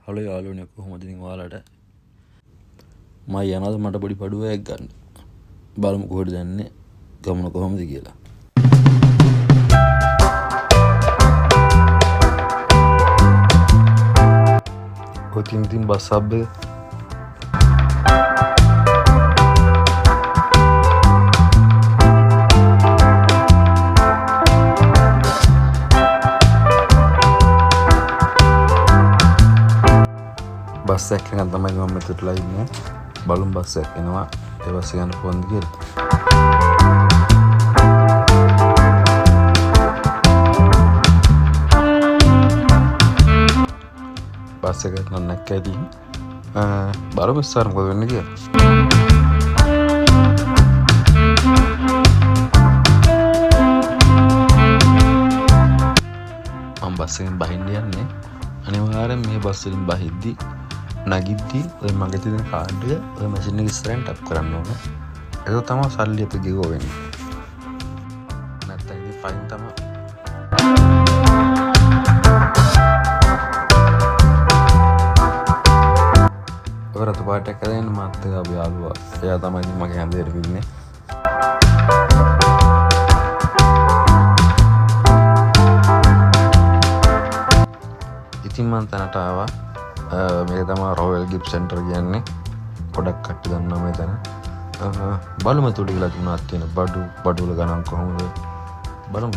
Hello යාළුවනේ කොහොමද ඉතින් ඔයාලට මම යනවාද මට පොඩි පඩුවයක් ගන්න බලමු කොහෙද යන්නේ ගමන කොහොමද කියලා කොතින් ඉතින් බස් හබ් එක බස් එකක් ගන්න තමයි මම මෙතනලා ඉන්නේ බලමු බස් එකක් එනවා ඒ බස් එක යන කොහොමද කියලා බස් එක නම් නැක්කේදී බලමු ඉස්සර මොකද වෙන්නේ කියලා මම බස් එකෙන් බහින්න යන්නේ අනිවාර්යෙන් මේ බස් වලින් බහිද්දි නගිද්දි ඔය මගේ තියෙන කාඩ් එක ඔය මැෂින් එක ඉස්සරහින් ටැප් කරන්න ඕන. ඒක තමයි සල්ලි අපේ ගෙවුව වෙන්නේ. නැත්නම් ඉතින් ෆයින් තමයි. ඔය රතු පාට එක දෙන්න මාත් එක අපි යාළුවා. එයා තමයි ඉතින් මගේ හැන්දේට ඉන්නේ. ඉතින් මම තැනට ආවා. මේක තමයි රොයල් ගිෆ්ට් සෙන්ටර් කියන්නේ ගොඩක් කට්ටිය දන්නවා මෙතන බලමු තුඩු කියලා තුනක් තියෙන බඩු වල ගණන් කොහොමද බලමු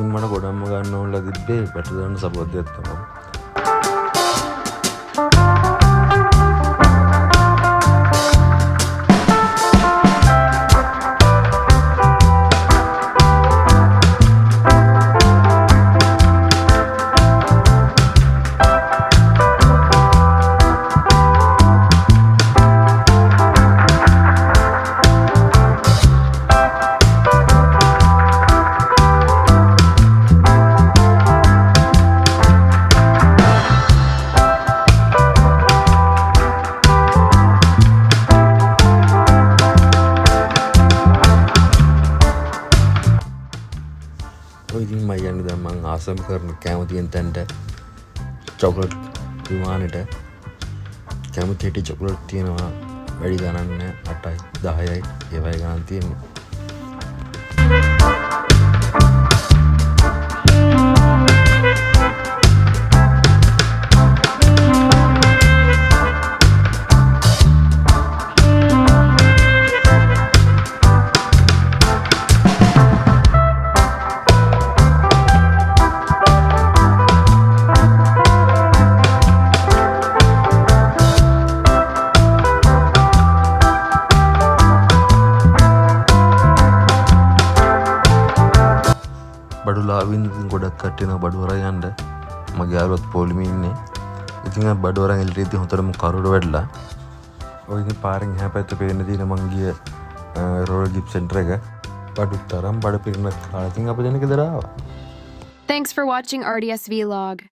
මට ගොඩක්ම ගන්න ඕනලා තිබ්බේ බැටරි දාන්න සපෝට් දෙයක් තමයි. ඔය ඉතින් මම යන්නේ දැන් මම ආසම් කරන කැමතියෙන් තැනට චොකලට් විමානෙට කැමති හිටි චොකලට් තියෙනවා වැඩි ගණන් නෑ 8යි 10යි ඒ වගේ ගණන් තියෙනවා බඩු ලාවින් ඉතින් ගොඩක් කට්ටිය යනවා බඩු වරන් යන්න මගේ යාළුවත් පොලිමේ ඉන්නේ ඉතින් බඩු වරන් එළියදී හොතටම කරුඩ වැඩලා ඔය ඉතින් පාරෙන් එහා පැත්තේ පේන්න තියෙන මං ගිය රොයල් ගිෆ්ට් සෙන්ටර් එක බඩු තරම් බඩ පිරෙන කාලෙකින් අපි දෙන ගෙදර ආවා Thanks for watching RDS Vlog.